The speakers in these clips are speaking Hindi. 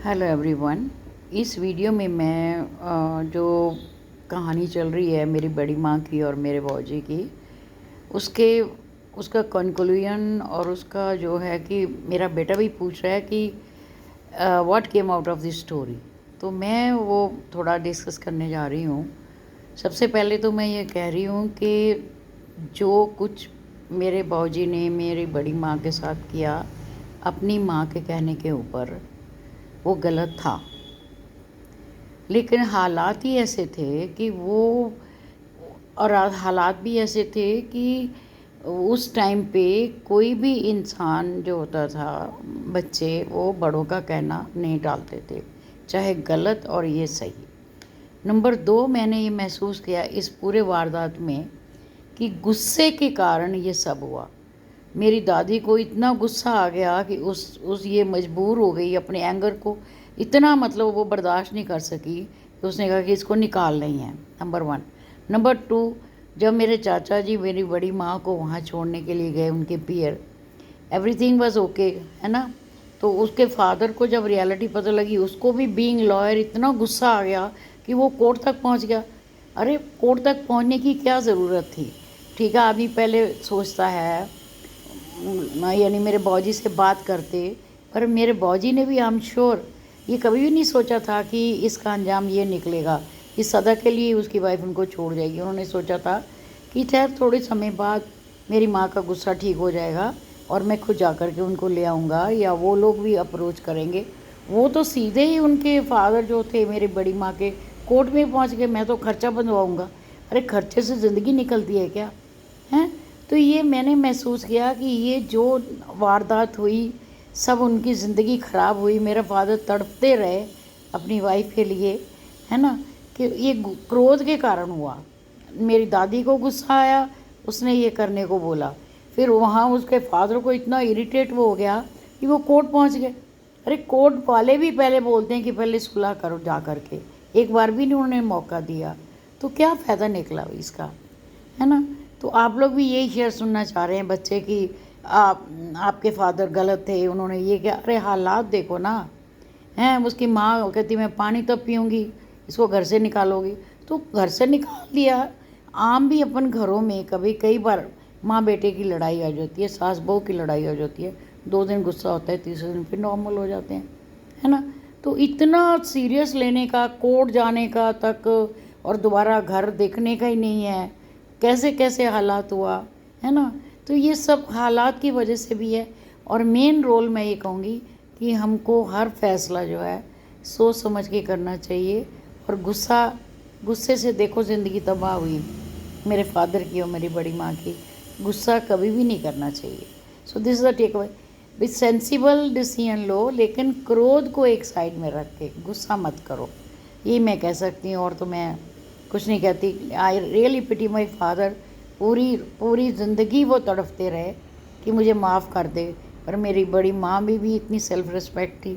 Hello everyone. इस वीडियो में मैं जो कहानी चल रही है मेरी बड़ी माँ की और मेरे भौजी की, उसके उसका कंक्लूजन और उसका जो है कि मेरा बेटा भी पूछ रहा है कि what came out of this story, तो मैं वो थोड़ा डिस्कस करने जा रही हूँ। सबसे पहले तो मैं ये कह रही हूँ कि जो कुछ मेरे भौजी ने मेरी बड़ी माँ के साथ किया अपनी माँ के कहने के ऊपर, वो गलत था। लेकिन हालात ही ऐसे थे कि हालात भी ऐसे थे कि उस टाइम पे कोई भी इंसान जो होता था, बच्चे, वो बड़ों का कहना नहीं टालते थे, चाहे गलत और ये सही। नंबर 2, मैंने ये महसूस किया इस पूरे वारदात में कि गुस्से के कारण ये सब हुआ। मेरी दादी को इतना गुस्सा आ गया कि उस ये मजबूर हो गई अपने एंगर को, इतना मतलब वो बर्दाश्त नहीं कर सकी कि उसने कहा कि इसको निकालना ही है। नंबर 1। नंबर 2, जब मेरे चाचा जी मेरी बड़ी माँ को वहाँ छोड़ने के लिए गए, उनके पियर, एवरीथिंग वाज ओके, है ना। तो उसके फादर को जब रियलिटी पता लगी, उसको भी बीइंग लॉयर इतना गुस्सा आ गया कि वो कोर्ट तक पहुँच गया। अरे कोर्ट तक पहुँचने की क्या ज़रूरत थी? ठीक है, आदमी पहले सोचता है, यानी मेरे बॉजी से बात करते, पर मेरे बॉजी ने भी, आई एम श्योर, ये कभी भी नहीं सोचा था कि इसका अंजाम ये निकलेगा, इस सदा के लिए उसकी वाइफ उनको छोड़ जाएगी। उन्होंने सोचा था कि खैर थोड़े समय बाद मेरी माँ का गुस्सा ठीक हो जाएगा और मैं खुद जा कर के उनको ले आऊँगा, या वो लोग भी अप्रोच करेंगे। वो तो सीधे ही उनके फादर जो थे मेरी बड़ी माँ के, कोर्ट में पहुँच गए, मैं तो खर्चा बंधवाऊँगा। अरे खर्चे से ज़िंदगी निकलती है क्या? हैं? तो ये मैंने महसूस किया कि ये जो वारदात हुई, सब उनकी ज़िंदगी ख़राब हुई। मेरा फादर तड़पते रहे अपनी वाइफ के लिए, है ना, कि ये क्रोध के कारण हुआ। मेरी दादी को गुस्सा आया, उसने ये करने को बोला, फिर वहाँ उसके फादर को इतना इरिटेट वो हो गया कि वो कोर्ट पहुँच गए। अरे कोर्ट वाले भी पहले बोलते हैं कि पहले सुलह करो जा कर के, एक बार भी नहीं उन्होंने मौका दिया, तो क्या फ़ायदा निकला इसका, है ना। तो आप लोग भी यही शेयर सुनना चाह रहे हैं बच्चे कि आपके फादर गलत थे, उन्होंने ये क्या? अरे हालात देखो ना, हैं। उसकी माँ कहती मैं पानी तब पीऊँगी, इसको घर से निकालोगी, तो घर से निकाल दिया। आम भी अपन घरों में कभी कई बार माँ बेटे की लड़ाई आ जाती है, सास बहू की लड़ाई हो जाती है, 2 दिन गुस्सा होता है, तीसरे दिन फिर नॉर्मल हो जाते हैं, है ना। तो इतना सीरियस लेने का, कोर्ट जाने का तक, और दोबारा घर देखने का ही नहीं है, कैसे कैसे हालात हुआ, है ना। तो ये सब हालात की वजह से भी है। और मेन रोल मैं ये कहूँगी कि हमको हर फैसला जो है सोच समझ के करना चाहिए। और गुस्से से देखो ज़िंदगी तबाह हुई मेरे फादर की और मेरी बड़ी माँ की। गुस्सा कभी भी नहीं करना चाहिए। So this is the take away. With sensible decision लो, लेकिन क्रोध को एक साइड में रख के गुस्सा मत करो, ये मैं कह सकती हूँ। और तो मैं कुछ नहीं कहती। I really pity my father. पूरी पूरी ज़िंदगी वो तड़पते रहे कि मुझे माफ़ कर दे, पर मेरी बड़ी माँ में भी इतनी सेल्फ रिस्पेक्ट थी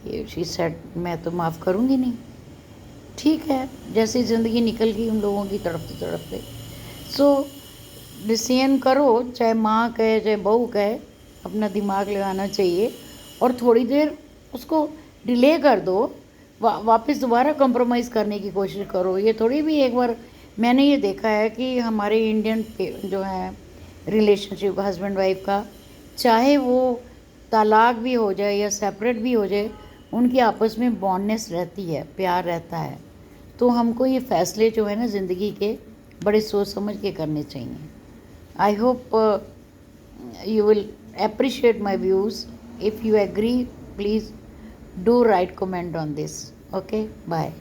कि शी सेड मैं तो माफ़ करूँगी नहीं। ठीक है, जैसी ज़िंदगी निकल गई उन लोगों की तड़पते तड़पते। सो डिसीजन करो, चाहे माँ कहे चाहे बहू कहे, अपना दिमाग लगाना चाहिए और थोड़ी देर उसको डिले कर दो। वापस दोबारा कंप्रोमाइज़ करने की कोशिश करो। ये थोड़ी भी एक बार, मैंने ये देखा है कि हमारे इंडियन जो है रिलेशनशिप हस्बैंड वाइफ का, चाहे वो तलाक भी हो जाए या सेपरेट भी हो जाए, उनकी आपस में बॉन्डनेस रहती है, प्यार रहता है। तो हमको ये फ़ैसले जो है ना ज़िंदगी के, बड़े सोच समझ के करने चाहिए। I hope you will appreciate my views. If you agree, please do write comment on this. Okay, bye.